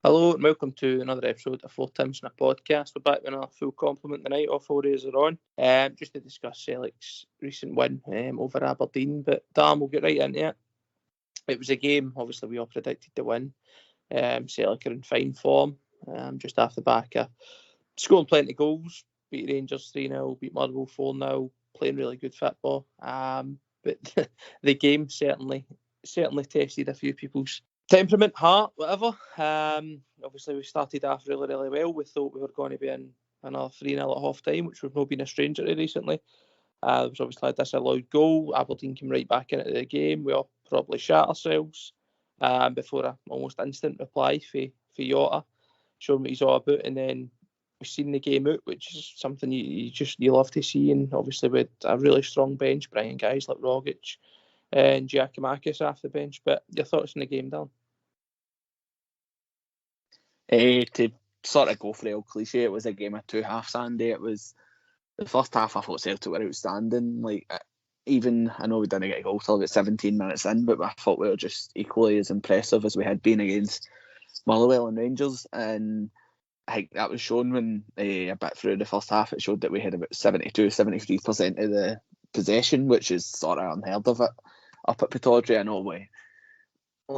Hello and welcome to another episode of 4Tims in a podcast. We're back with another full complement tonight. All 4 days are on. Just to discuss Celtic's recent win over Aberdeen. But Dan, we'll get right into it. It was a game, obviously we all predicted to win. Celtic are in fine form. Just off the back of scoring plenty of goals. Beat Rangers 3-0, beat Motherwell 4-0, playing really good football. But the game certainly tested a few people's temperament, heart, whatever. Obviously, we started off really, really well. We thought we were going to be in another 3-0 at half time, which we've not been a stranger to recently. There was obviously a disallowed goal. Aberdeen came right back into the game. We all probably shat ourselves before an almost instant reply for Jota, showing what he's all about. And then we've seen the game out, which is something you love to see. And obviously, with a really strong bench, bringing guys like Rogic and Giacomakis off the bench. But your thoughts on the game, Dan? To sort of go for the old cliche, it was a game of two halves, Andy. It was the first half, I thought Celtic were outstanding. Like, even, I know we didn't get a goal till about 17 minutes in, but I thought we were just equally as impressive as we had been against Motherwell and Rangers. And I think that was shown when a bit through the first half, it showed that we had about 72-73% of the possession, which is sort of unheard of it up at Pittodrie. I know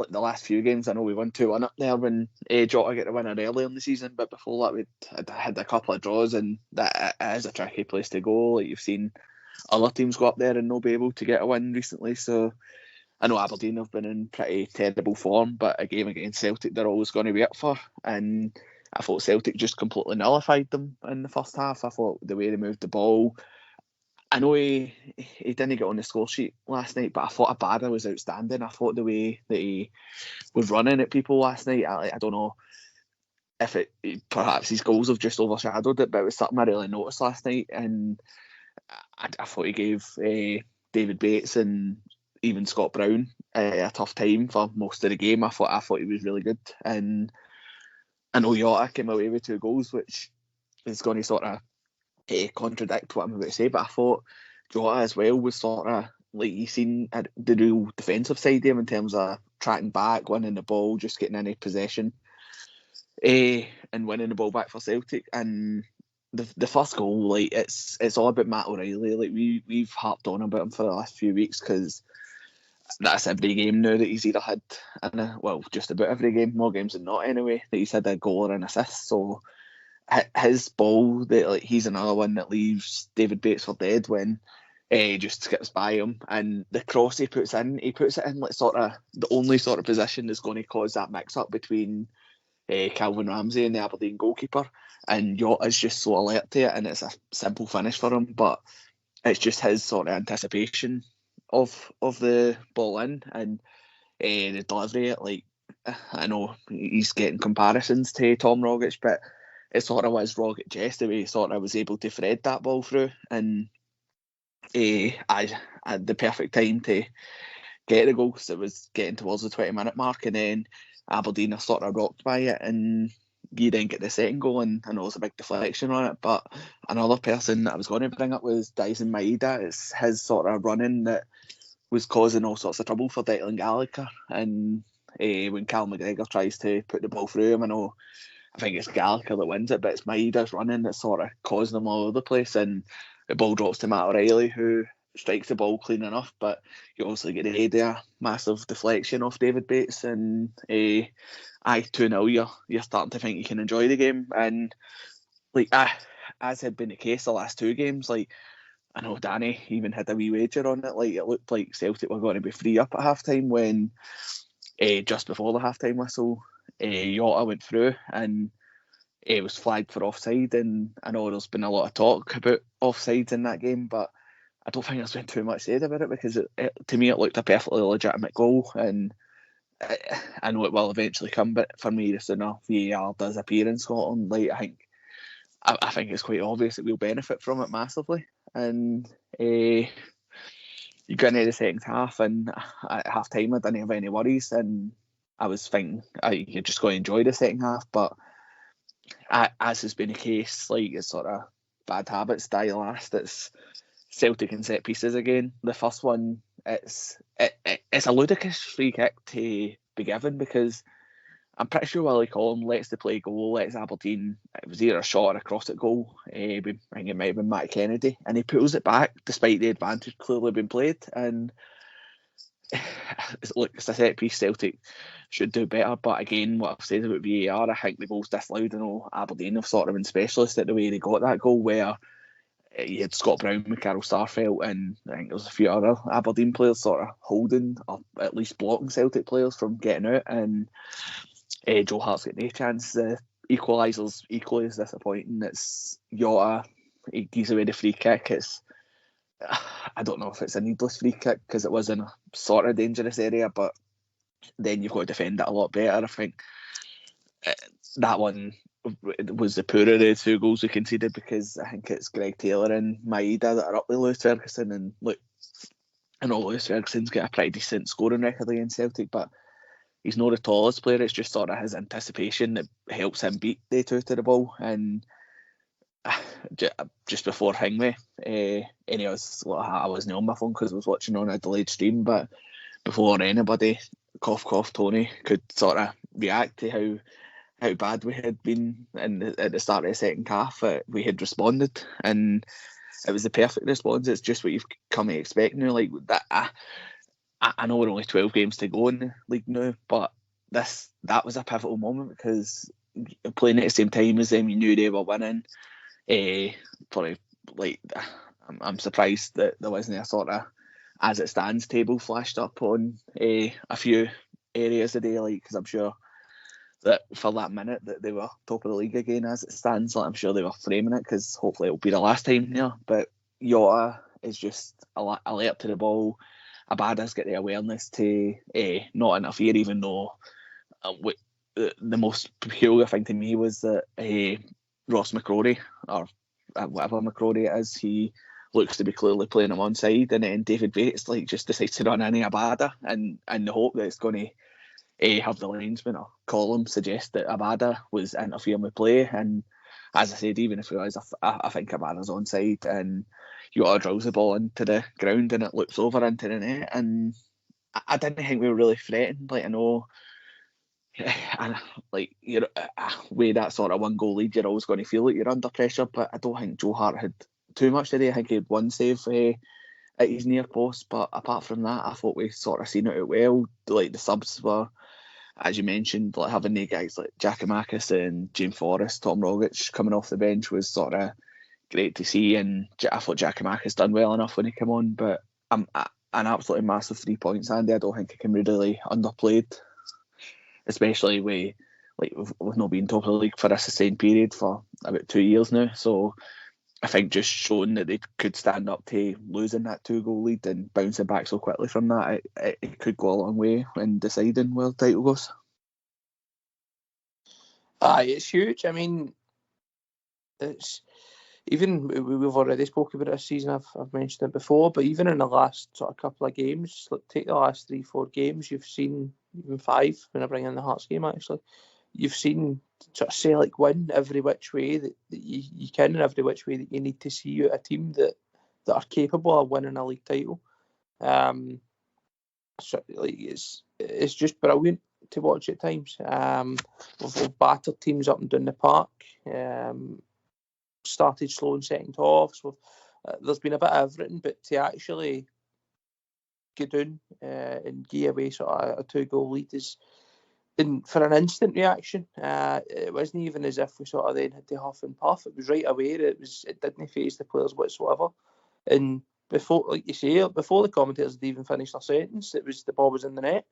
the last few games, I know we won 2-1 up there when Jota got the winner earlier in the season, but before that we'd had a couple of draws, and that is a tricky place to go. Like, you've seen other teams go up there and not be able to get a win recently, so I know Aberdeen have been in pretty terrible form, but a game against Celtic they're always going to be up for, and I thought Celtic just completely nullified them in the first half. I thought the way they moved the ball, I know he didn't get on the score sheet last night, but I thought Abada was outstanding. I thought the way that he was running at people last night, I don't know if perhaps his goals have just overshadowed it, but it was something I really noticed last night. And I thought he gave David Bates and even Scott Brown a tough time for most of the game. I thought he was really good. And I know Jota came away with 2 goals, which is going to sort of contradict what I'm about to say, but I thought Jota as well was sort of like, you seen the real defensive side of him in terms of tracking back, winning the ball, just getting any possession, and winning the ball back for Celtic. And the first goal, like, it's all about Matt O'Reilly. Like, we've harped on about him for the last few weeks because that's every game now that he's either had, just about every game, more games than not anyway, that he's had a goal or an assist. So his ball, he's another one that leaves David Bates for dead when just skips by him, and the cross he puts it in like sort of the only sort of position that's going to cause that mix up between Calvin Ramsey and the Aberdeen goalkeeper, and Jota's just so alert to it, and it's a simple finish for him, but it's just his sort of anticipation of the ball in, and the delivery. Like, I know he's getting comparisons to Tom Rogic, but it sort of was Rogic the way he sort of was able to thread that ball through, and I had the perfect time to get the goal because it was getting towards the 20-minute mark, and then Aberdeen are sort of rocked by it, and you then get the second goal, and I know it's a big deflection on it, but another person that I was going to bring up was Dyson Maeda. It's his sort of running that was causing all sorts of trouble for Declan Gallagher, and when Cal McGregor tries to put the ball through him, I think it's Gallagher that wins it, but it's Maeda's running that's sort of causing them all over the place, and the ball drops to Matt O'Reilly, who strikes the ball clean enough, but you also get a massive deflection off David Bates, and 2-0, you're starting to think you can enjoy the game. And like, as had been the case the last 2 games, like, I know Danny even had a wee wager on it. Like, it looked like Celtic were going to be 3 up at half time when just before the half time whistle, Jota went through and it was flagged for offside. And I know there's been a lot of talk about offsides in that game, but I don't think there's been too much said about it, because to me it looked a perfectly legitimate goal, and I know it will eventually come, but for me, the sooner VAR does appear in Scotland, like, I think it's quite obvious that we'll benefit from it massively. And You got into the second half, and at half time I didn't have any worries, and I was thinking you're just going to enjoy the second half. But as has been the case, like it's sort of bad habits die last. It's Celtic and set pieces again. The first one, it's a ludicrous free kick to be given, because I'm pretty sure Willie Collum lets the play go, lets Aberdeen, it was either a shot or a cross at goal, I think it might have been Matt Kennedy, and he pulls it back despite the advantage clearly being played. And look, it's a set piece, Celtic should do better, but again, what I've said about VAR, I think the goal's disallowed. I know Aberdeen have sort of been specialists at the way they got that goal, where you had Scott Brown with Carol Starfelt, and I think there was a few other Aberdeen players sort of holding or at least blocking Celtic players from getting out, and Joe Hart's got no chance. The equaliser's equally as disappointing. It's Jota, he gives away the free kick. I don't know if it's a needless free kick because it was in a sort of dangerous area, but then you've got to defend it a lot better. I think that one was the poorer of the two goals we conceded, because I think it's Greg Taylor and Maeda that are up with Lewis Ferguson, and look, I know Lewis Ferguson's got a pretty decent scoring record against Celtic, but he's not the tallest player. It's just sort of his anticipation that helps him beat the two to the ball. And just before Hingway, I wasn't on my phone because I was watching on a delayed stream, but before anybody, cough cough, Tony could sort of react to how bad we had been at the start of the second half, we had responded, and it was the perfect response. It's just what you've come to expect now. Like that, I know we're only 12 games to go in the league now, but that was a pivotal moment, because playing at the same time as them, you knew they were winning. Probably, like, I'm surprised that there wasn't a sort of as it stands table flashed up on a few areas today, like, because I'm sure that for that minute that they were top of the league again as it stands, like, I'm sure they were framing it, because hopefully it'll be the last time here. But Jota is just alert to the ball. Abada's got the awareness to not interfere, even though the most peculiar thing to me was that Ross McCrory, or whatever McCrory it is, he looks to be clearly playing him onside, and then David Bates just decides to run into Abada, and the hope that it's going to have the linesman or column suggest that Abada was interfering with play. And as I said, even if it was, I think Abada's onside, and Jota drills the ball into the ground and it loops over into the net. And I didn't think we were really threatened. Like, I know, and like, you're with that sort of one goal lead, you're always going to feel like you're under pressure. But I don't think Joe Hart had too much today. I think he had one save at his near post, but apart from that, I thought we sort of seen it out well. Like, the subs were, as you mentioned, like having the guys like Giakoumakis and James Forrest, Tom Rogic coming off the bench was sort of great to see, and I thought Giakoumakis done well enough when he came on. But an absolutely massive 3 points, Andy. I don't think it can be really underplayed, especially we've not been top of the league for a sustained period for about 2 years now. So I think just showing that they could stand up to losing that 2-goal lead and bouncing back so quickly from that, it could go a long way in deciding where the title goes. It's huge. I mean, it's even, we've already spoken about this season. I've mentioned it before, but even in the last sort of couple of games, like take the last 3-4 games, you've seen, even 5 when I bring in the Hearts game, actually, you've seen sort of Celtic win every which way that you can, and every which way that you need to see out a team that are capable of winning a league title. So, like, it's just brilliant to watch at times. We've battered teams up and down the park. Started slow in second halves. There's been a bit of everything, but to actually get down and give away sort of a 2-goal lead is, for an instant reaction. It wasn't even as if we sort of then had to huff and puff. It was right away. It didn't faze the players whatsoever. And before, like you say, before the commentators had even finished their sentence, the ball was in the net.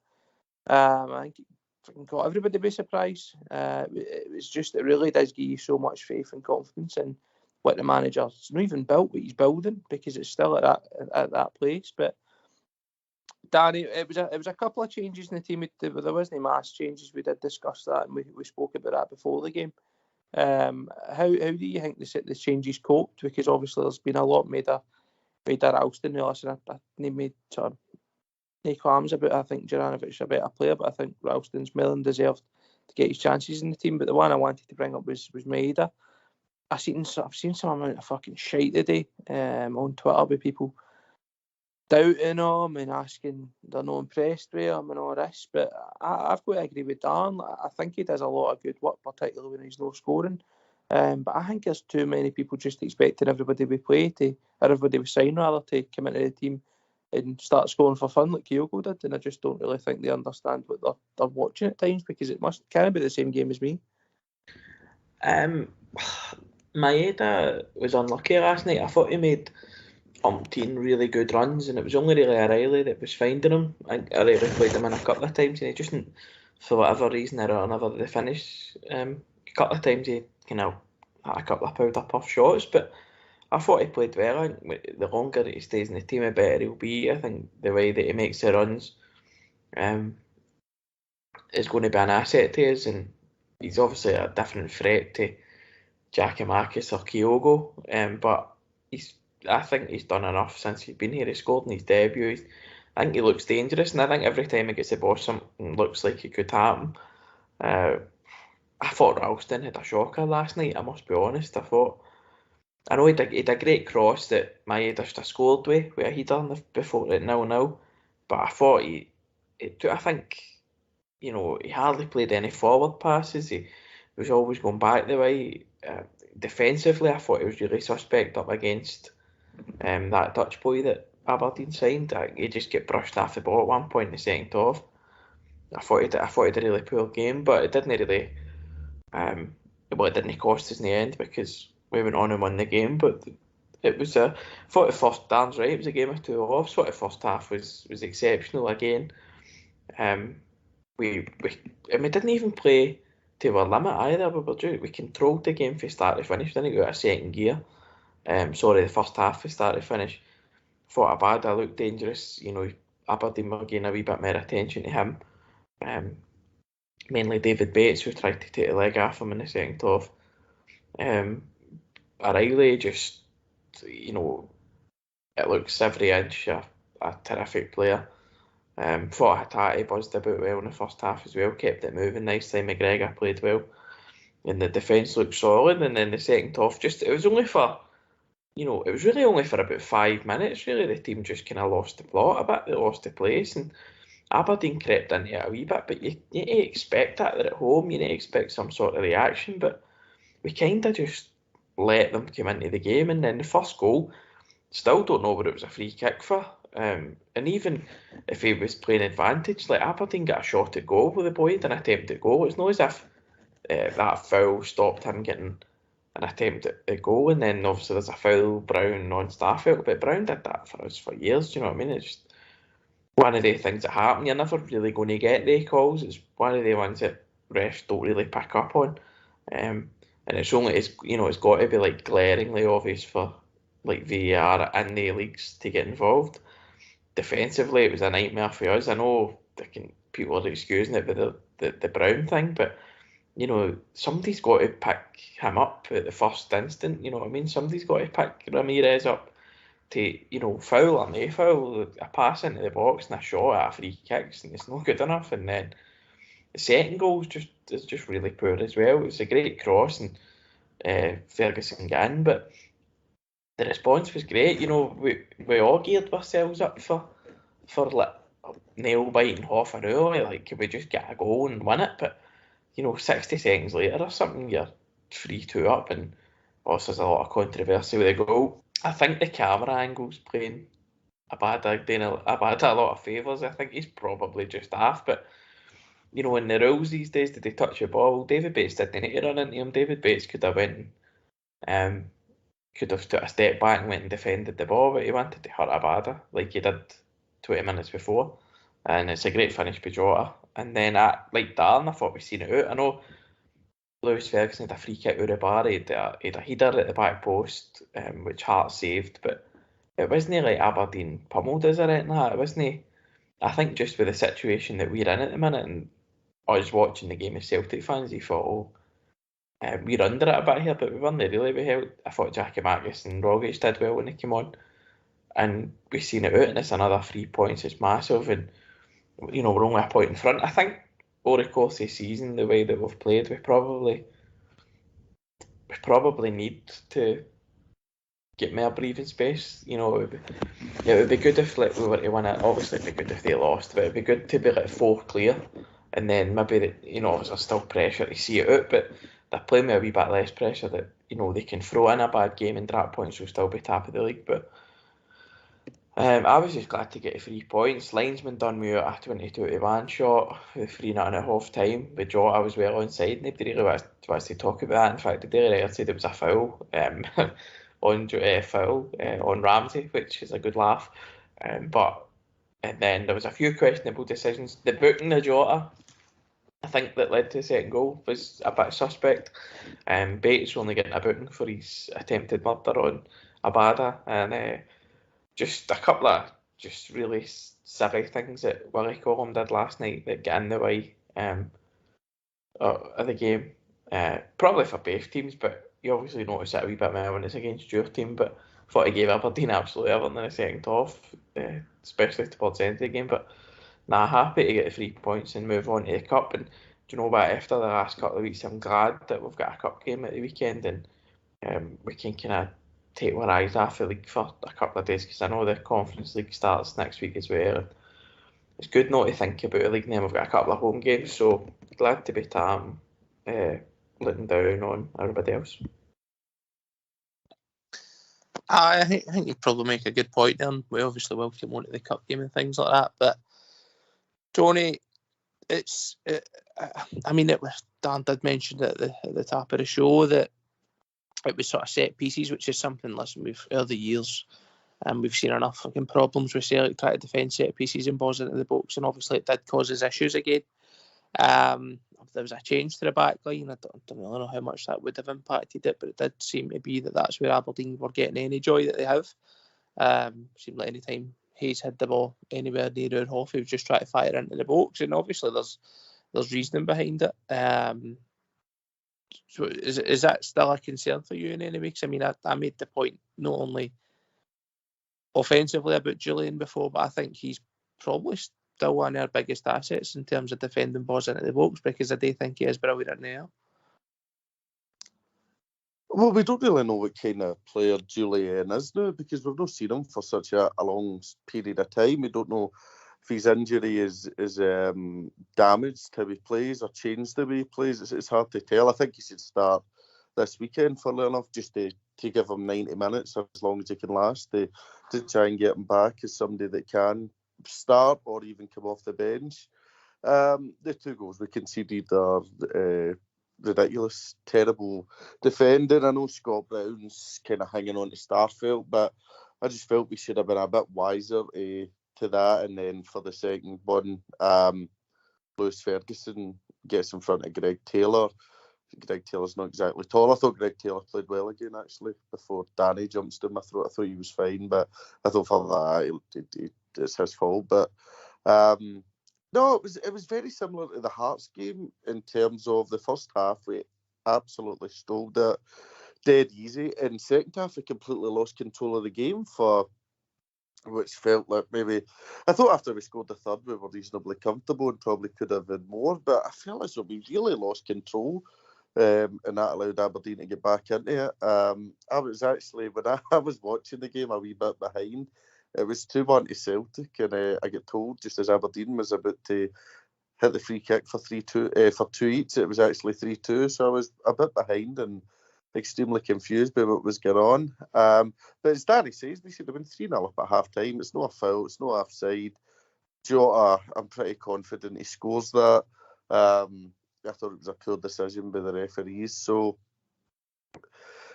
I think it got everybody by surprise. It was just, it really does give you so much faith and confidence in what the manager's not even built, what he's building, because it's still at that place. But Danny, it was a couple of changes in the team. There wasn't mass changes. We did discuss that, and we spoke about that before the game. How do you think the changes coped? Because obviously there's been a lot made of Ralston, who listen, I need me sort of no qualms about it. I think Juranovic's a better player, but I think Ralston's more than deserved to get his chances in the team. But the one I wanted to bring up was Maeda. I've seen some amount of fucking shite today on Twitter with people doubting him and asking they're not impressed with him and all this. But I've got to agree with Dan. I think he does a lot of good work, particularly when he's not scoring. But I think there's too many people just expecting everybody we play to, or everybody we sign rather, to come into the team and start scoring for fun like Kyogo did. And I just don't really think they understand what they're watching at times, because it can't be the same game as me. Maeda was unlucky last night. I thought he made umpteen really good runs, and it was only really O'Reilly that was finding him. I think O'Reilly played him in a couple of times, and he just, for whatever reason or another, the finish, a couple of times he had a couple of powder puff shots, but I thought he played well. I think the longer he stays in the team, the better he'll be. I think the way that he makes the runs is going to be an asset to us, and he's obviously a different threat to Giakoumakis or Kyogo, but I think he's done enough since he's been here. He scored in his debut. I think he looks dangerous, and I think every time he gets the ball, something looks like it could happen. I thought Ralston had a shocker last night, I must be honest. I know he had a great cross that Maeda should have scored with a header before at 0-0, but I thought I think, he hardly played any forward passes. He was always going back the way. Defensively, I thought he was really suspect up against that Dutch boy that Aberdeen signed. He just get brushed off the ball at one point in the second half. I thought he did a really poor game, but it didn't really. It didn't cost us in the end because we went on and won the game. But it was I thought the first. Dan's right. It was a game of two halves. I thought the first half was exceptional again. We didn't even play to our limit either. We controlled the game from start to finish. Didn't go out of second gear. The first half from start to finish. Thought Abada looked dangerous. Aberdeen were getting a wee bit more attention to him. Mainly David Bates, who tried to take the leg off him in the second half. O'Reilly just, it looks every inch a terrific player. Thought Hatate buzzed about well in the first half as well, kept it moving nicely. McGregor played well, and the defence looked solid. And then the second half, it was really only for about 5 minutes. Really, the team just kind of lost the plot a bit. They lost the place, and Aberdeen crept into it a wee bit. But you need to expect that. They're at home. You need to expect some sort of reaction. But we kind of just let them come into the game, and then the first goal, still don't know what it was a free kick for. And even if he was playing advantage, like Aberdeen got a shot at goal with the boy and an attempt at goal. It's not as if that foul stopped him getting an attempt at goal, and then obviously there's a foul Brown on Starfield, but Brown did that for us for years. Do you know what I mean? It's just one of the things that happen. You're never really going to get the calls. It's one of the ones that refs don't really pick up on, and it's got to be like glaringly obvious for like VAR in the leagues to get involved. Defensively, it was a nightmare for us. I know people are excusing it with the Brown thing, but somebody's got to pick him up at the first instant. You know what I mean? Somebody's got to pick Ramirez up to foul or no foul, a pass into the box and a shot at a free kicks, and it's not good enough. And then the second goal is just really poor as well. It's a great cross and Ferguson got in, but the response was great. We all geared ourselves up for like nail biting half an hour. Like, could we just get a goal and win it? But 60 seconds later or something, you're 3-2 up, and also there's a lot of controversy with the goal. I think the camera angle's playing Abada a lot of favours. I think he's probably just off, but in the rules these days, did they touch the ball? David Bates didn't need to run into him. David Bates could have took a step back and went and defended the ball, but he wanted to hurt Abada like he did 20 minutes before. And it's a great finish by Jota. And then, like Darren, I thought we'd seen it out. I know Lewis Ferguson had a free kick out of the bar. He had a header at the back post, which Hart saved, but it wasn't like Aberdeen pummeled us or anything like that. It wasn't. I think just with the situation that we're in at the minute, and I was watching the game as Celtic fans, he thought, we're under it a bit here, but we weren't really. I thought Giakoumakis and Rogic did well when they came on. and we've seen it out, and it's another 3 points. It's massive, and we're only a point in front. I think over the course of the season, the way that we've played, we probably need to get more breathing space. It would be good if we were to win it. Obviously, it'd be good if they lost, but it'd be good to be 4 clear, and then maybe obviously there's still pressure to see it out, but they're playing with a wee bit less pressure that they can throw in a bad game and drop points will still be top of the league. But I was just glad to get 3 points. Linesman done me out a 22-1 shot with 3-0 at half time. With Jota was well onside. Nobody really wants to talk about that. In fact, the Daily Record said it was a foul on Ramsey, which is a good laugh. And then there was a few questionable decisions. The booking of Jota, I think, that led to the second goal was a bit suspect. Bates only getting a booking for his attempted murder on Abada, and just a couple of just really silly things that Willie Collum did last night that get in the way of the game. Probably for both teams, but you obviously notice it a wee bit more when it's against your team. But I thought he gave Aberdeen absolutely everything in the second half, especially towards the end of the game. But happy to get the 3 points and move on to the cup. And do you know what? After the last couple of weeks, I'm glad that we've got a cup game at the weekend, and we can kind of take our eyes off the league for a couple of days, because I know the Conference League starts next week as well. It's good not to think about the league, and then we've got a couple of home games, so glad to be looking down on everybody else. I think you probably make a good point there. We obviously will come on to the cup game and things like that, but Tony, it was, Dan did mention at the top of the show that it was sort of set pieces, which is something, we've over the years, and we've seen enough fucking problems with Celtic trying to defend set pieces and balls into the box, and obviously it did cause us issues again. There was a change to the back line. I don't really know how much that would have impacted it, but it did seem to be that's where Aberdeen were getting any joy that they have. Seemed like any time Hayes had the ball anywhere near our half, he was just trying to fire into the box, and obviously there's reasoning behind it. So is that still a concern for you in any way? Because I made the point not only offensively about Julian before, but I think he's probably still one of our biggest assets in terms of defending balls into the box, because I do think he is brilliant in there. Well, we don't really know what kind of player Julian is now, because we've not seen him for such a long period of time. We don't know if his injury is damaged how he plays or changed the way he plays. It's hard to tell. I think he should start this weekend, funnily enough, just to give him 90 minutes, as long as he can last, to try and get him back as somebody that can start or even come off the bench. The 2 goals we conceded are ridiculous, terrible defending. I know Scott Brown's kind of hanging on to Starfelt, but I just felt we should have been a bit wiser to that. And then for the second one, Lewis Ferguson gets in front of Greg Taylor. Greg Taylor's not exactly tall. I thought Greg Taylor played well again, actually, before Danny jumps down my throat. I thought he was fine, but I thought for that it's his fault. But no, it was very similar to the Hearts game in terms of the first half. We absolutely stole it dead easy. In second half, we completely lost control of the game which felt like maybe, I thought after we scored the third, we were reasonably comfortable and probably could have had more, but I felt as though we really lost control. And that allowed Aberdeen to get back into it. I was actually, when I was watching the game, a wee bit behind. It was 2-1 to Celtic, and I get told just as Aberdeen was about to hit the free kick for 3-2 for 2 each, it was actually 3-2. So I was a bit behind and extremely confused by what was going on. But as Danny says, we should have been 3-0 up at half time. It's not a foul, it's not offside. Jota, I'm pretty confident he scores that. I thought it was a poor decision by the referees. So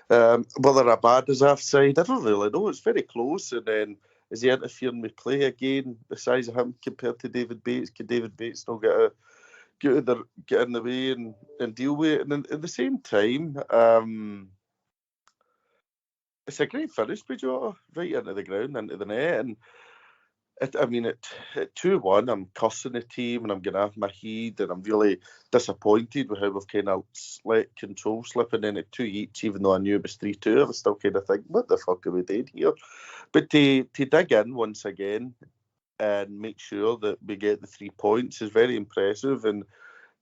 whether Abad is offside, I don't really know. It's very close. And then is he interfering with play again? The size of him compared to David Bates, can David Bates still get in the way and deal with it? And at the same time, it's a great finish by Jota, right into the ground, into the net. And at 2-1, I'm cursing the team and I'm going to have my head, and I'm really disappointed with how we've kind of let control slip. And then at 2 each, even though I knew it was 3-2, I was still kind of thinking, what the fuck are we doing here? But to dig in once again and make sure that we get the 3 points is very impressive, and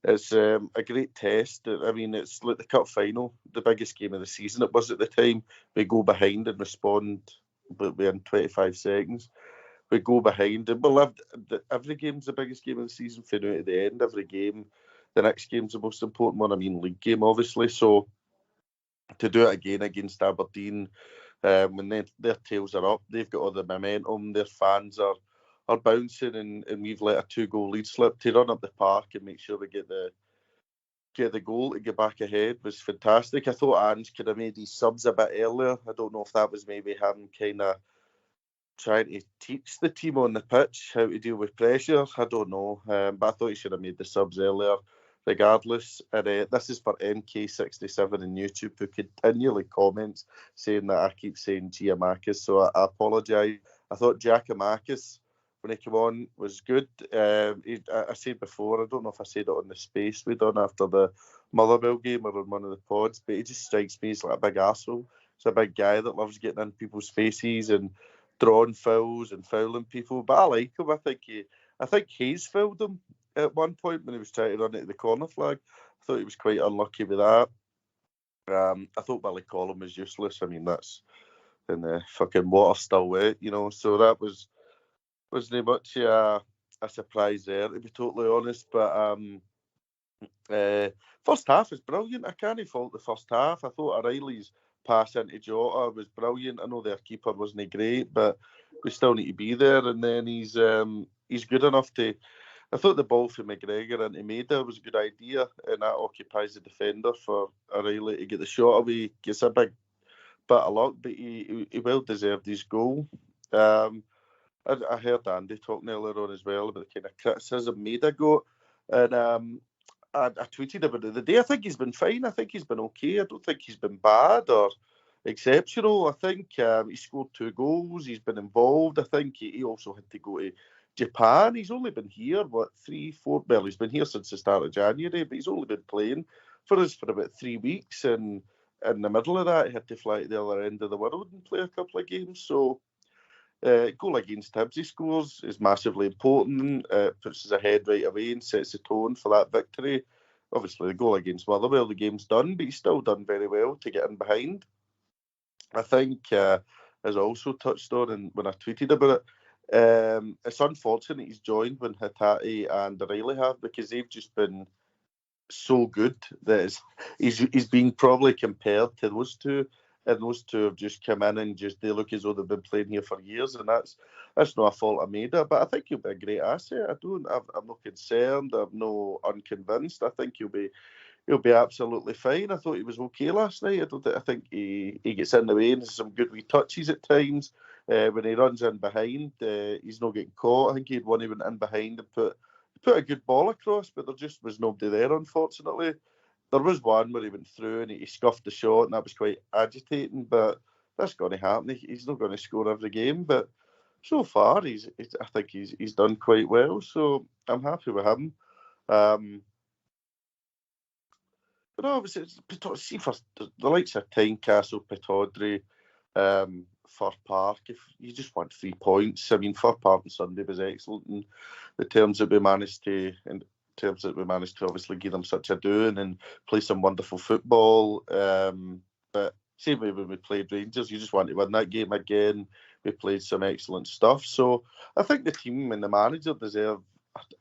it's a great test. I mean, it's like the cup final, the biggest game of the season it was at the time. We go behind and respond, but we're in 25 seconds. We go behind, and every game's the biggest game of the season from now to the end. Every game, the next game's the most important one. I mean, league game, obviously. So to do it again against Aberdeen, when their tails are up, they've got all the momentum, their fans are bouncing, and we've let a 2-goal lead slip. To run up the park and make sure we get the goal to get back ahead was fantastic. I thought Ange could have made his subs a bit earlier. I don't know if that was maybe him kind of trying to teach the team on the pitch how to deal with pressure. I don't know, but I thought he should have made the subs earlier regardless. And this is for MK67 on YouTube, who continually comments saying that I keep saying Giamakis, so I apologise. I thought Giacomakis, when he came on, was good. I said before, I don't know if I said it on the space we done after the Motherwell game or on one of the pods, but he just strikes me as like a big arsehole. He's a big guy that loves getting in people's faces and drawing fouls and fouling people. But I like him. I think Hayes fouled him at one point when he was trying to run it to the corner flag. I thought he was quite unlucky with that. I thought Billy Collum was useless. I mean, that's in the fucking water still wet, you know. So that wasn't much a surprise there, to be totally honest. But first half is brilliant. I can't fault the first half. I thought O'Reilly's pass into Jota was brilliant. I know their keeper wasn't great, but we still need to be there. And then he's good enough to. I thought the ball from McGregor into Maida was a good idea, and that occupies the defender for O'Reilly to get the shot away. Gets a big bit of luck, but he well deserved his goal. I heard Andy talking earlier on as well about the kind of criticism Maida got, and I tweeted about it the day. I think he's been fine. I think he's been okay. I don't think he's been bad or exceptional. I think he scored 2 goals. He's been involved. I think he also had to go to Japan. He's only been here, 3, 4... Well, he's been here since the start of January, but he's only been playing for us for about 3 weeks. And in the middle of that, he had to fly to the other end of the world and play a couple of games. So goal against Hibs he scores is massively important. Puts us ahead right away and sets the tone for that victory. Obviously, the goal against Motherwell, the game's done, but he's still done very well to get in behind. I think, as I also touched on and when I tweeted about it, it's unfortunate he's joined when Hatate and O'Reilly have, because they've just been so good that he's being probably compared to those two, and those two have just come in and they look as though they've been playing here for years, and that's not a fault of Maida, but I think he'll be a great asset. I'm not concerned. I'm not unconvinced. I think he'll be absolutely fine. I thought he was okay last night. I think he gets in the way and has some good wee touches at times. When he runs in behind, he's not getting caught. I think he'd one he went in behind and put a good ball across, but there just was nobody there, unfortunately. There was one where he went through and he scuffed the shot, and that was quite agitating, but that's going to happen. He's not going to score every game, but so far I think he's done quite well, so I'm happy with him. But obviously, see for the likes of Tynecastle, Pittodrie, Fir Park, if you just want 3 points. I mean, Fir Park on Sunday was excellent in the terms that we managed to obviously give them such a doing and play some wonderful football. But same way when we played Rangers, you just want to win that game again. We played some excellent stuff. So I think the team and the manager deserve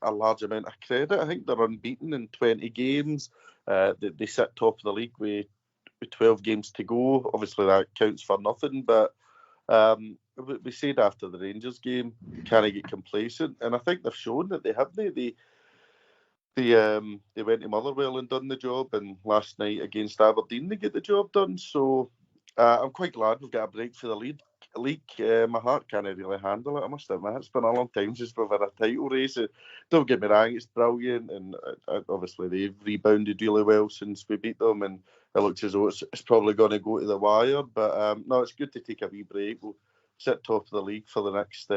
a large amount of credit. I think they're unbeaten in 20 games. They sit top of the league with 12 games to go. Obviously, that counts for nothing, but we said after the Rangers game, can I get complacent? And I think they've shown that they haven't. They went to Motherwell and done the job, and last night against Aberdeen they get the job done. So I'm quite glad we've got a break for the league. My heart can't really handle it, I must admit. It's been a long time since we've had a title race. Don't get me wrong, it's brilliant, and obviously they've rebounded really well since we beat them, and it looks as though it's probably going to go to the wire. But no, it's good to take a wee break. We'll sit top of the league for the next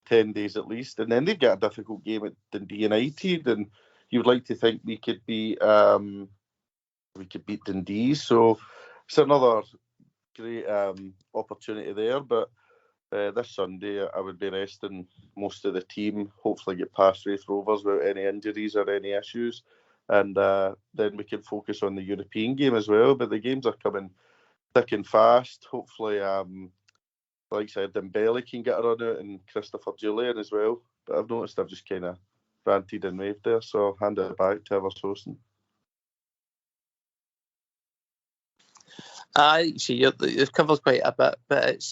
10 days at least, and then they've got a difficult game at Dundee United, and you would like to think we could beat Dundee, so it's another great opportunity there. But this Sunday, I would be resting most of the team, hopefully get past Wraith Rovers without any injuries or any issues. And then we can focus on the European game as well. But the games are coming thick and fast. Hopefully, like I said, Dembele can get a run out and Christopher Julian as well. But I've noticed I've just kind of ranted and raved there, so I'll hand it back to whoever's hosting. See, you've covered quite a bit, but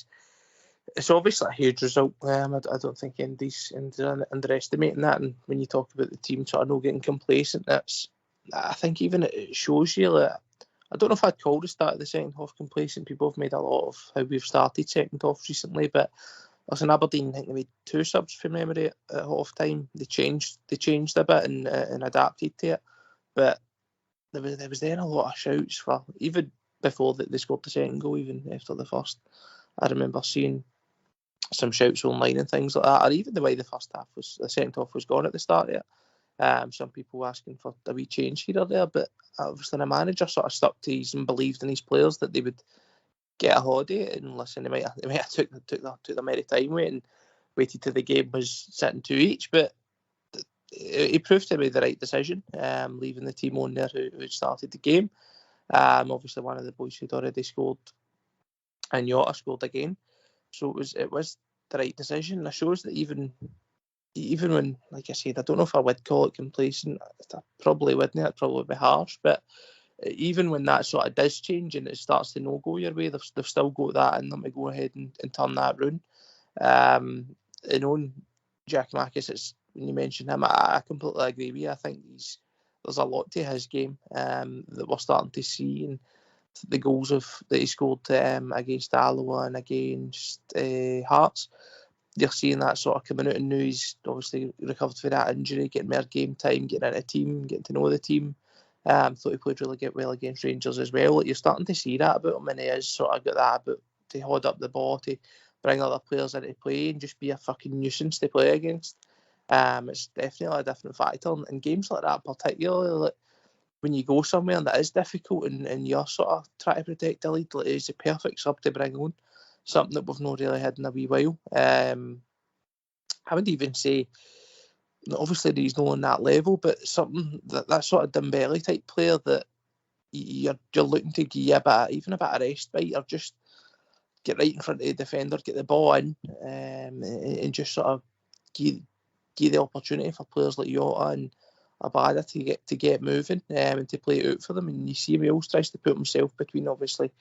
it's obviously a huge result. I don't think anybody's underestimating that. And when you talk about the team sort of not getting complacent, I think even it shows you that. I don't know if I'd call the start of the second half complacent. People have made a lot of how we've started second half recently, but as in Aberdeen, I think they made 2 subs from memory at half time. They changed a bit and adapted to it, but there was then a lot of shouts for even before they scored the second goal, even after the first. I remember seeing some shouts online and things like that, or even the way the second half was gone at the start of it. Some people asking for a wee change here or there, but obviously the manager sort of stuck to his and believed in his players that they would get a holiday. And listen, they might have took them any time waited till the game was sitting 2 each, but it proved to be the right decision, leaving the team on there who started the game. Obviously one of the boys who'd already scored, and Jota scored again, so it was the right decision. And it shows that even when, like I said, I don't know if I would call it complacent. I probably wouldn't. It'd probably be harsh. But even when that sort of does change and it starts to not go your way, they've still got that in them to go ahead and turn that round. And on Jack Marcus, when you mentioned him, I completely agree with you. I think there's a lot to his game that we're starting to see, and the goals that he scored against Alloa and against Hearts. You're seeing that sort of coming out, and now he's obviously recovered from that injury, getting more game time, getting into a team, getting to know the team. Thought he played really well against Rangers as well. Like, you're starting to see that about him, and he is sort of got that habit to hold up the ball, to bring other players into play and just be a fucking nuisance to play against. It's definitely a different factor, and games like that particularly, like, when you go somewhere and that is difficult and you're sort of trying to protect the lead, like, it's the perfect sub to bring on. Something that we've not really had in a wee while. I would even say, obviously he's not on that level, but something that sort of Dembele type player that you're looking to give even a bit of respite, or just get right in front of the defender, get the ball in, and just sort of give the opportunity for players like Jota and Abada to get moving, and to play it out for them. And you see him, he always tries to put himself between, obviously,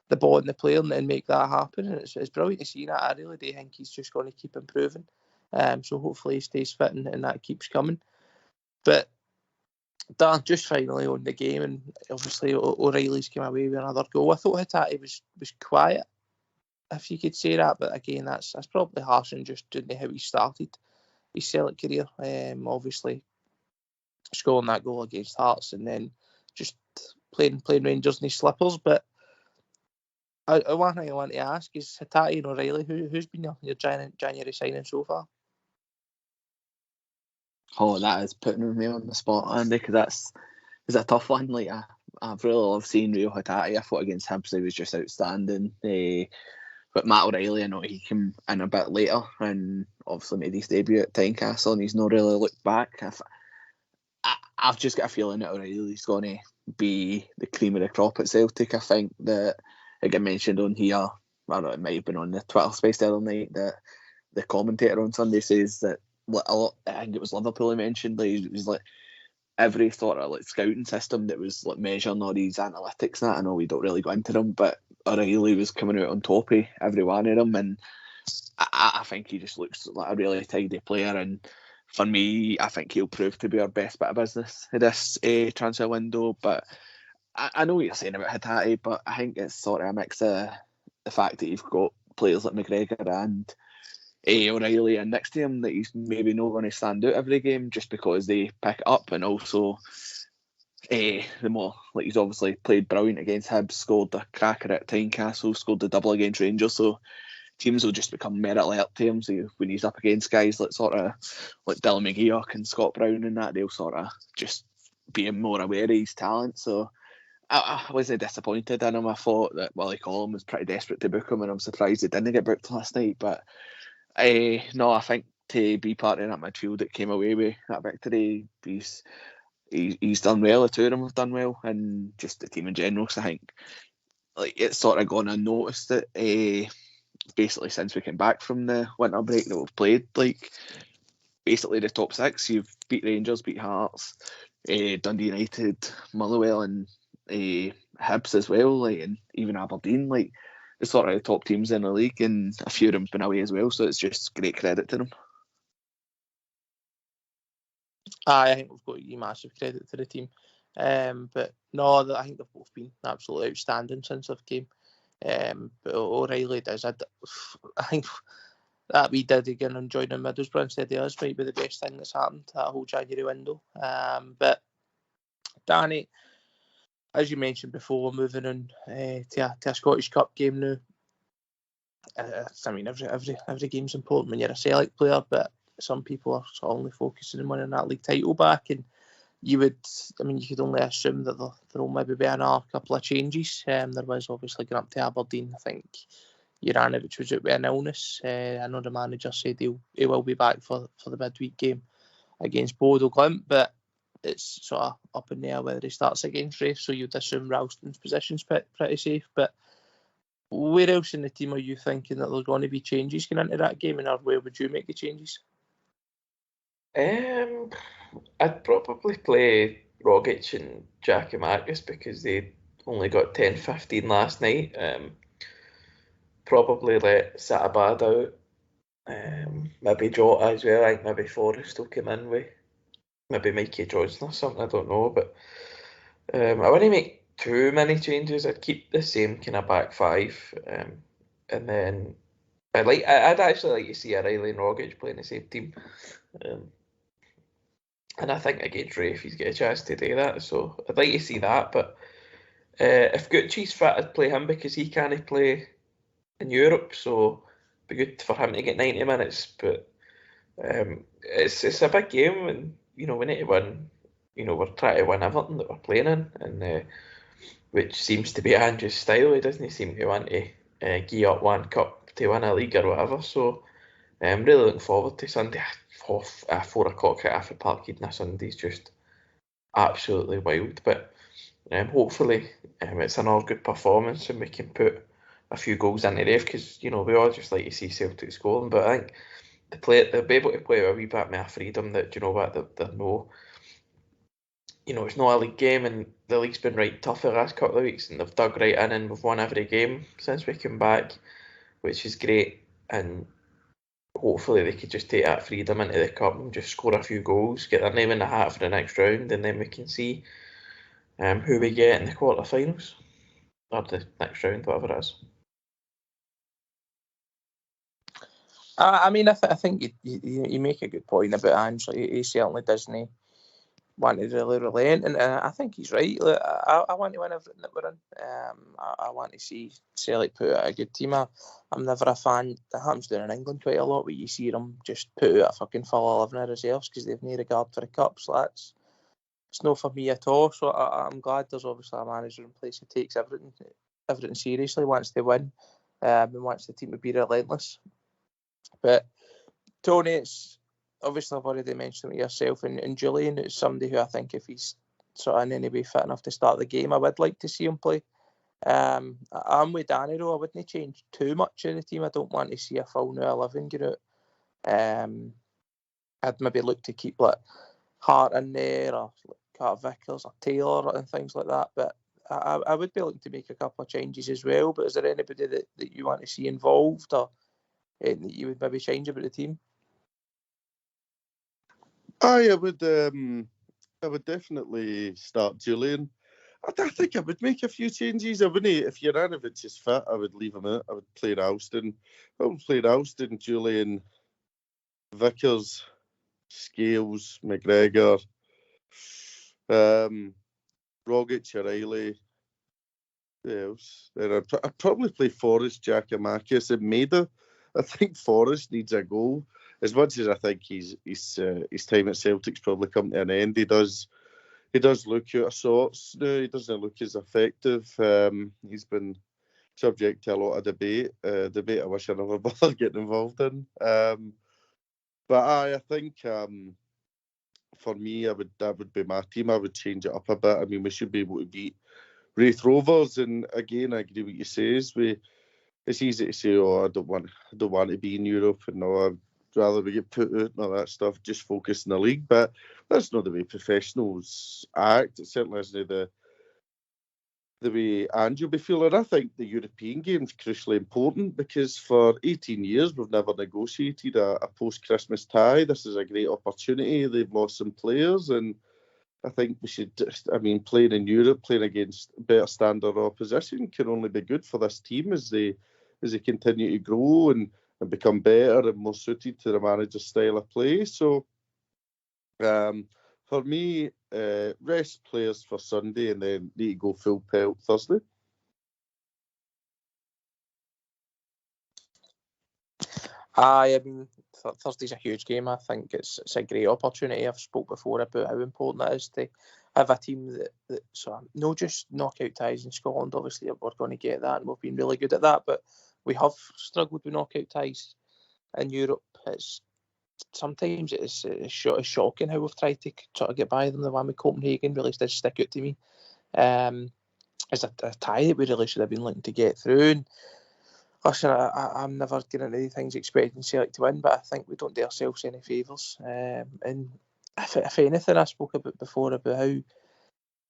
the ball and the player and make that happen. And it's brilliant to see that. I really do think he's just going to keep improving. So hopefully he stays fit and that keeps coming. But Dan, just finally on the game, and obviously O'Reilly's came away with another goal. I thought Hatate was quiet, if you could say that, but again, that's probably harsh and just due to how he started his Celtic career. Obviously scoring that goal against Hearts and then just playing Rangers in his slippers. But one thing I want to ask is Hatate and O'Reilly, who's been your January signing so far? Oh, that is putting me on the spot, Andy, because it's a tough one. Like, I've really loved seeing Rio Hatate. I thought against Hibs he was just outstanding. But Matt O'Reilly, I know he came in a bit later and obviously made his debut at Tynecastle, and he's not really looked back. I've just got a feeling that O'Reilly's going to be the cream of the crop at Celtic. I think that it got mentioned on here, I don't know, it might have been on the Twitter space the other night, that the commentator on Sunday says that a lot, I think it was Liverpool he mentioned, like, it was like every sort of like scouting system that was like measuring all these analytics and that. I know we don't really go into them, but O'Reilly was coming out on top of every one of them, and I think he just looks like a really tidy player. And for me, I think he'll prove to be our best bit of business in this transfer window. But I know what you're saying about Hatate, but I think it's sort of a mix of the fact that you've got players like McGregor and O'Reilly and next to him, that he's maybe not going to stand out every game just because they pick it up. And also the more, like, he's obviously played brilliant against Hibs, scored the cracker at Tynecastle, scored the double against Rangers, so teams will just become more alert to him. So when he's up against guys like sort of like Dylan McGeoch and Scott Brown and that, they'll sort of just be more aware of his talent. So I wasn't disappointed in him. I thought that Willie Collum was pretty desperate to book him, and I'm surprised he didn't get booked last night. But no, I think to be part of that midfield that came away with that victory, he's done well. The two of them have done well, and just the team in general. So I think it's sort of gone unnoticed that basically since we came back from the winter break that we've played basically the top six. You've beat Rangers, beat Hearts, Dundee United, Motherwell, and Hibs as well, and even Aberdeen. The sort of the top teams in the league, and a few of them been away as well. So it's just great credit to them. I think we've got to give massive credit to the team. But no, I think they've both been absolutely outstanding since they've came. But O'Reilly does. I think that we did again and joining Middlesbrough instead of us might be the best thing that's happened that whole January window. But Danny, as you mentioned before, moving on to a Scottish Cup game now. I mean, every game's important when you're a Celtic player, but some people are only focusing on winning that league title back, and you could only assume that there'll maybe be another couple of changes. There was obviously going up to Aberdeen. I think Juranovic was out with an illness. I know the manager said he will be back for the midweek game against Bodo Glimt, but it's sort of up in the air whether he starts against Rafe, so you'd assume Ralston's position's pretty safe. But where else in the team are you thinking that there's going to be changes going into that game, and where would you make the changes? I'd probably play Rogic and Giakoumakis because they only got 10-15 last night. Probably let Satabad out. Maybe Jota as well. I think maybe Forrest will come in with maybe Mikey Johnson or something. I don't know, but I wouldn't make too many changes. I'd keep the same kind of back five, and then I'd actually like to see O'Reilly and Rogic playing the same team. And I think against Rafe he's got a chance to do that, so I'd like to see that. But if Gucci's fit, I'd play him because he can't play in Europe, so it'd be good for him to get 90 minutes. But it's a big game, and we need to win. We're trying to win everything that we're playing in, and which seems to be Andrew's style. He doesn't seem to want to gear up one cup to win a league or whatever. So I'm really looking forward to Sunday. 4 o'clock at Afford Park Eden on Sunday's just absolutely wild. But hopefully it's another good performance and we can put a few goals into there, because we all just like to see Celtic scoring. But I think they'll be able to play with a wee bit more freedom. That they're no. It's not a league game, and the league's been right tough the last couple of weeks, and they've dug right in, and we've won every game since we came back, which is great. And hopefully they could just take that freedom into the cup and just score a few goals, get their name in the hat for the next round, and then we can see who we get in the quarterfinals or the next round, whatever it is. I think you make a good point about Ange. He certainly doesn't want to really relent, and I think he's right. I want to win everything that we're in. I want to see Celtic put out a good team. I'm never a fan. That happens down in England quite a lot, where you see them just put out a fucking full 11 of reserves because they've no regard for the cups. It's not for me at all. So I'm glad there's obviously a manager in place who takes everything seriously, wants to win, and wants the team to be relentless. But Tony, it's obviously I've already mentioned it yourself, and Julian is somebody who I think if he's sort of in any way fit enough to start the game, I would like to see him play. I'm with Danny though. I wouldn't change too much in the team. I don't want to see a full new 11 get out. I'd maybe look to keep Hart in there, or Carter Vickers or Taylor and things like that. But I would be looking to make a couple of changes as well. But is there anybody that you want to see involved, or that you would maybe change about the team? I would definitely start Julian. I think I would make a few changes. I wouldn't, if Juranovic is fit, I would leave him out. I would play Ralston. Julian, Vickers, Scales, McGregor, Rogic, O'Reilly. Who else? Then I'd probably play Forrest, Giakoumakis, and Maida. I think Forrest needs a goal. As much as I think his time at Celtic's probably come to an end, he does he does look out of sorts now. He doesn't look as effective. He's been subject to a lot of debate. Debate I wish I never bothered getting involved in. But I think for me, that would be my team. I would change it up a bit. I mean, we should be able to beat Wraith Rovers, and again, I agree with what you say. It's easy to say, oh, I don't want to be in Europe, and no, I'd rather we get put out and all that stuff. Just focus in the league, but that's not the way professionals act. It certainly isn't the way Andrew be feeling. I think the European game's crucially important because for 18 years we've never negotiated a post-Christmas tie. This is a great opportunity. They've lost some players, and I think we should, playing in Europe, playing against better standard opposition can only be good for this team as they continue to grow and become better and more suited to the manager's style of play. So for me, rest players for Sunday and then need to go full pelt Thursday. I mean, Thursday's a huge game. I think it's a great opportunity. I've spoke before about how important it is to have a team that not just knockout ties in Scotland. Obviously, we're going to get that, and we've been really good at that. But we have struggled with knockout ties in Europe. Sometimes it's shocking how we've tried to try to get by them. The one with Copenhagen really did stick out to me. It's a tie that we really should have been looking to get through. And listen, I'm never getting into these things expecting Celtic to win, but I think we don't do ourselves any favours. And if anything, I spoke about before about how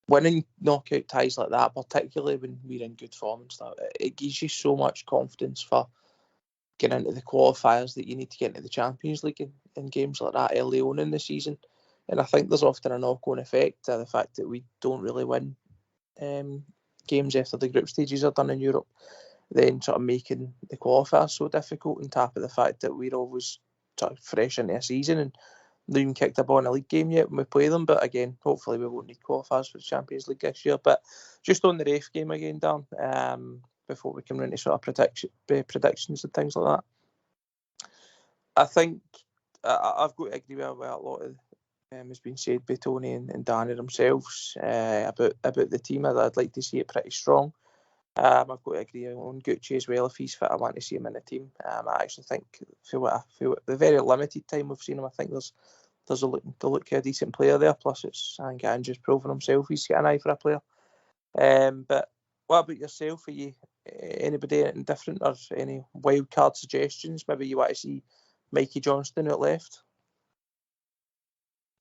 winning knockout ties like that, particularly when we're in good form and stuff, it gives you so much confidence for getting into the qualifiers that you need to get into the Champions League in games like that early on in the season. And I think there's often a knock-on effect to the fact that we don't really win games after the group stages are done in Europe, then sort of making the qualifiers so difficult, on top of the fact that we're always sort of fresh into a season and not even kicked a ball in a league game yet when we play them. But again, hopefully we won't need qualifiers for the Champions League this year. But just on the Wraith game again, Dan, before we come into sort of predictions and things like that, I think I've got to agree with a lot of has been said by Tony and Danny themselves about the team. I'd like to see it pretty strong. I've got to agree on Gucci as well. If he's fit, I want to see him in the team. I actually think for the very limited time we've seen him, I think there's a look a decent player there. Plus, I think Andrew's proven himself. He's got an eye for a player. But what about yourself? Are you anybody different or any wild card suggestions? Maybe you want to see Mikey Johnston out left.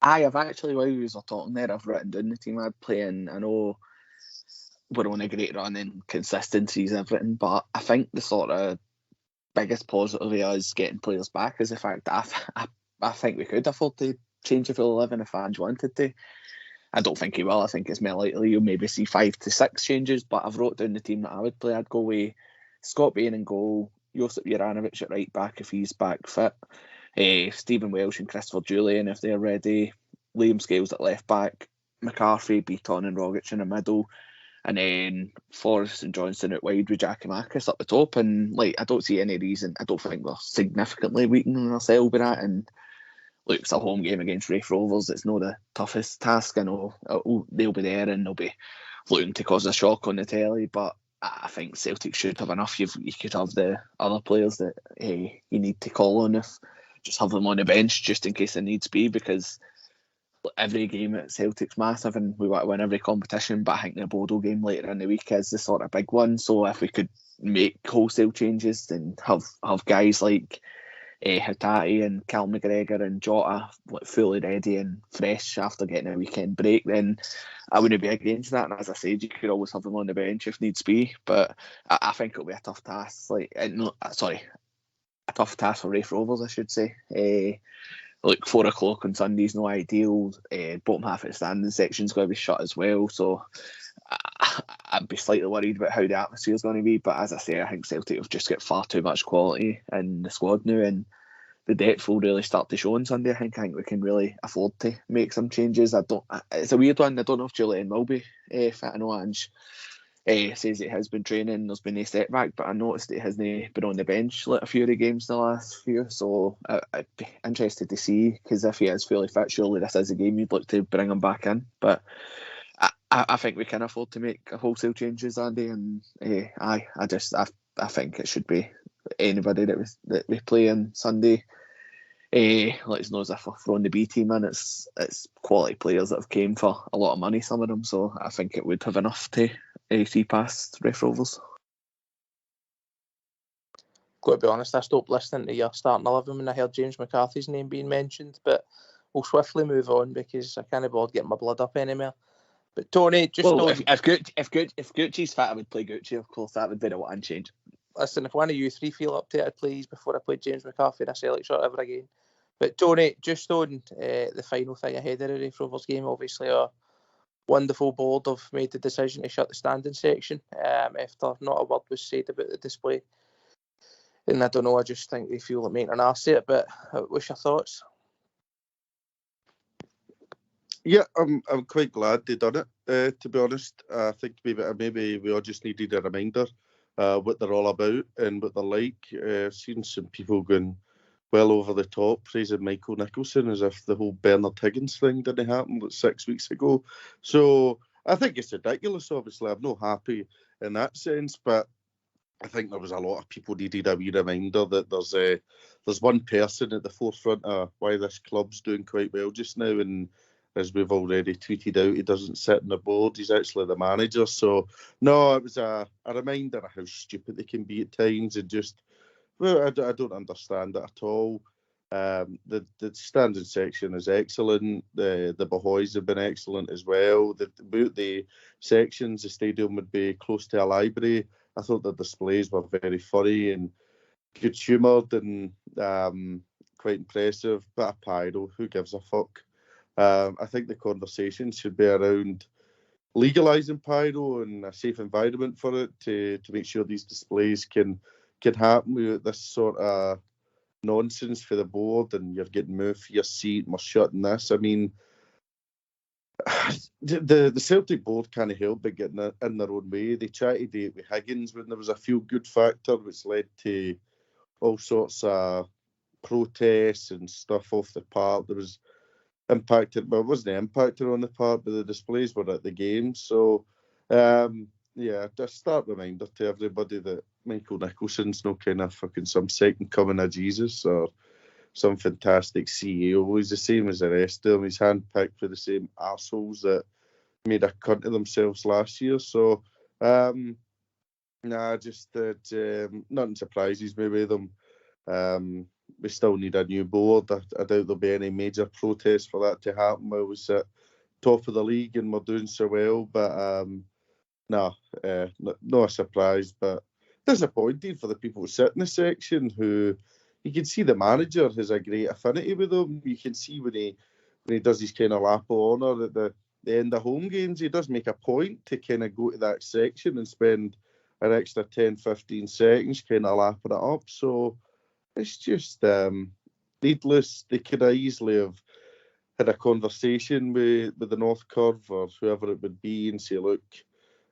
I've actually, while you were talking there, I've written down the team I'd play in. I know we're on a great run and consistency is everything, but I think the sort of biggest positive of us getting players back is the fact that I think we could afford to change the full 11 if Ange wanted to. I don't think he will. I think it's more likely you'll maybe see 5 to 6 changes, but I've wrote down the team that I would play. I'd go with Scott Bain in goal, Josip Juranovic at right back if he's back fit, Stephen Welsh and Christopher Julian if they're ready, Liam Scales at left back, McCarthy, Beaton and Rogic in the middle, and then Forrest and Johnson out wide with Giakoumakis up the top. And I don't see any reason. I don't think we're significantly weakening ourselves with that. And look, it's a home game against Wraith Rovers. It's not the toughest task. I know they'll be there and they'll be looking to cause a shock on the telly, but I think Celtic should have enough. You could have the other players that you need to call on, if just have them on the bench just in case it needs be, because every game at Celtic's massive and we want to win every competition, but I think the Bodo game later in the week is the sort of big one. So if we could make wholesale changes and have guys like Hatate and Cal McGregor and Jota fully ready and fresh after getting a weekend break, then I wouldn't be against that. And as I said, you could always have them on the bench if needs be, but I think it'll be a tough task. A tough task for Wraith Rovers, I should say. 4 o'clock on Sunday's no ideal. Bottom half of the standing section's going to be shut as well, so I'd be slightly worried about how the atmosphere's going to be. But as I say, I think Celtic have just got far too much quality in the squad now, and the depth will really start to show on Sunday. I think we can really afford to make some changes. It's a weird one. I don't know if Julian will be fit. I know Ange says he has been training, there's been a setback, but I noticed he hasn't been on the bench like a few of the games the last few, so I'd be interested to see, because if he is fully fit, surely this is a game you'd look to bring him back in. But I think we can afford to make wholesale changes, Andy, and I think it should be anybody that we play on Sunday. Let us know as if we're throwing the B team in. It's quality players that have came for a lot of money, some of them, so I think it would have enough to see past Ref Rovers. Got to be honest, I stopped listening to your starting 11 when I heard James McCarthy's name being mentioned, but we'll swiftly move on because I can't bother getting my blood up anymore. But Tony, just if Gucci's fit, I would play Gucci. Of course, that would be the one change. Listen, if one of you three feel up to it, please, before I play James McCarthy in a Celtic shirt ever again. But Tony, just on the final thing ahead of the Ref Rovers game, obviously our wonderful board have made the decision to shut the standing section after not a word was said about the display. And I don't know, I just think they feel like making an ass of it. But what's your thoughts? Yeah, I'm quite glad they done it. To be honest, I think maybe we all just needed a reminder what they're all about and what they're like. I've seen some people going well over the top praising Michael Nicholson as if the whole Bernard Higgins thing didn't happen like 6 weeks ago. So I think it's ridiculous. Obviously, I'm not happy in that sense, but I think there was a lot of people needed a wee reminder that there's one person at the forefront of why this club's doing quite well just now, and as we've already tweeted out, he doesn't sit on the board. He's actually the manager. So, no, it was a reminder of how stupid they can be at times, and just, well, I don't understand it at all. The standing section is excellent. The Bahoys have been excellent as well. The sections, the stadium would be close to a library. I thought the displays were very funny and good humoured and quite impressive. Bit of pyro, who gives a fuck? I think the conversation should be around legalising pyro and a safe environment for it to make sure these displays can happen without this sort of nonsense for the board and you're getting moved for your seat and we're shutting this. I mean, the Celtic board can't help but getting in their own way. They tried to do it with Higgins when there was a feel-good factor, which led to all sorts of protests and stuff off the park. There was impacted, but it wasn't impacted on the park, but the displays were at the game. So, just a start reminder to everybody that Michael Nicholson's no kind of fucking some second coming of Jesus or some fantastic CEO. He's the same as the rest of them. He's handpicked for the same arseholes that made a cunt of themselves last year. So, nothing surprises me with them. We still need a new board. I doubt there'll be any major protests for that to happen. I was at top of the league and we're doing so well, but not a surprise. But disappointing for the people who sit in the section who you can see the manager has a great affinity with them. You can see when he does his kind of lap of honour at the end of home games, he does make a point to kind of go to that section and spend an extra 10-15 seconds kind of lapping it up. So it's just needless. They could have easily have had a conversation with the North Curve or whoever it would be and say, look,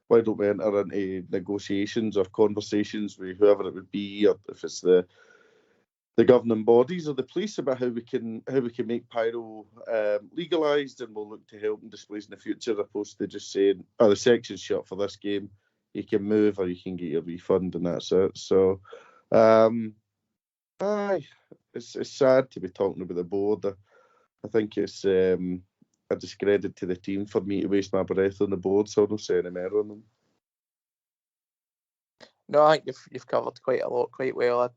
why don't we enter into negotiations or conversations with whoever it would be, or if it's the governing bodies or the police, about how we can make pyro legalised, and we'll look to help in displays in the future, opposed to just saying, oh, the section's shut for this game, you can move or you can get your refund and that's it. So, it's sad to be talking about the board. I think it's a discredit to the team for me to waste my breath on the board, so I don't say any more on them. No, I think you've covered quite a lot, quite well.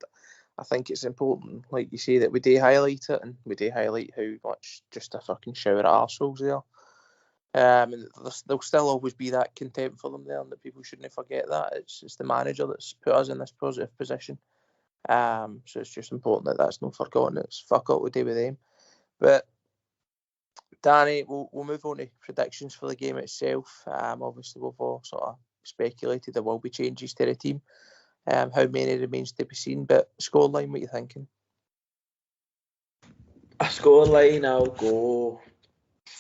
I think it's important, like you say, that we do highlight it, and we do highlight how much just a fucking shower of arseholes there. And there'll still always be that contempt for them there, and that people shouldn't forget that. It's the manager that's put us in this positive position. So it's just important that that's not forgotten. It's fuck all to do with them. But Danny, we'll move on to predictions for the game itself. Obviously, we've all sort of speculated there will be changes to the team. How many remains to be seen, but scoreline, what are you thinking? A scoreline, I'll go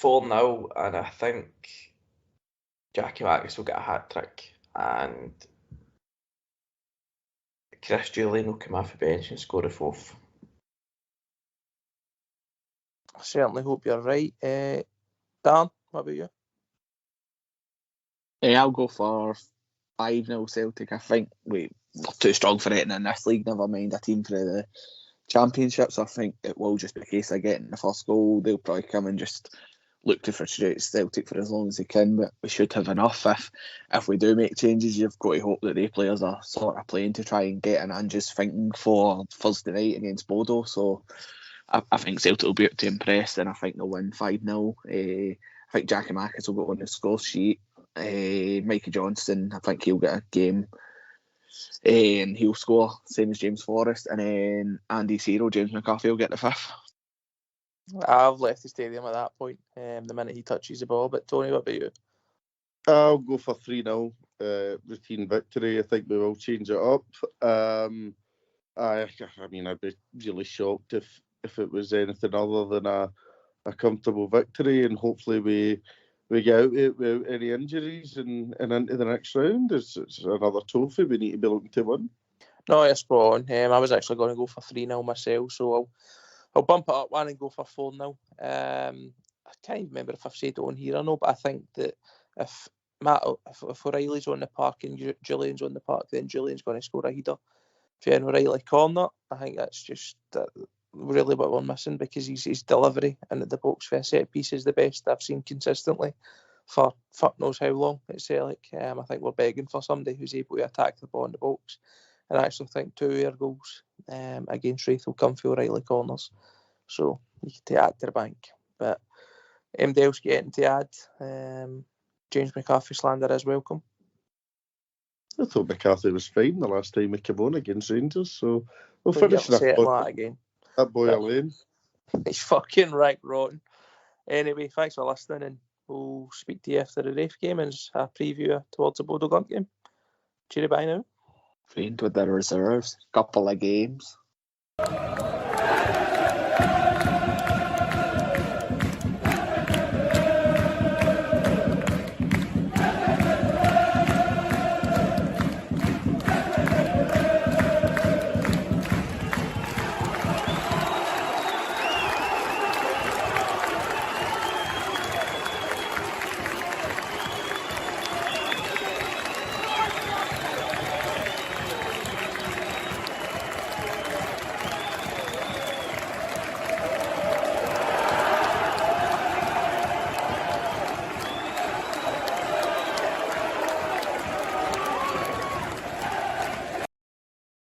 4-0, and I think Jackie Marcus will get a hat-trick. and Chris Julian will come off the bench and score a fourth. I certainly hope you're right. Dan, what about you? I'll go for 5-0 Celtic. I think we're too strong for it in this league, never mind a team for the Championship, so I think it will just be a case of getting the first goal. They'll probably come and just look to frustrate Celtic for as long as they can, but we should have enough. If we do make changes, you've got to hope that the players are sort of playing to try and get an Ange's thinking for Thursday night against Bodo, so I think Celtic will be able to impress, and I think they'll win 5-0. I think Jackie Marcus will go on the score sheet. Mikey Johnston, I think he'll get a game and he'll score, same as James Forrest, and then Andy Ciro, James McCarthy will get the fifth. I've left the stadium at that point, the minute he touches the ball. But Tony, what about you? I'll go for 3-0 routine victory. I think we will change it up. I mean, I'd be really shocked if it was anything other than a comfortable victory, and hopefully we get out it without any injuries and into the next round. It's another trophy we need to be looking to win. No, it's spot on. I was actually going to go for 3-0 myself, so I'll bump it up one and go for 4-0. I can't remember if I've said it on here or no, but I think that if O'Reilly's on the park and Julian's on the park, then Julian's going to score a header. If you're in O'Reilly corner, I think that's just really what we're missing, because his delivery into the box for a set piece is the best I've seen consistently for fuck knows how long at Celtic. I think we're begging for somebody who's able to attack the ball in the box, and I actually think 2 of our goals against Wraith will come from O'Reilly corners, so you can take that to the bank. But anybody else getting to add? James McCarthy slander is welcome. I thought McCarthy was fine the last time we came on against Rangers, so we'll But finish that again. That boy Lane. He's fucking right rotten. Anyway, thanks for listening, and we'll speak to you after the Wraith game and a preview towards the Bodo Glimt game. Cheery bye now. Trained with the reserves, couple of games.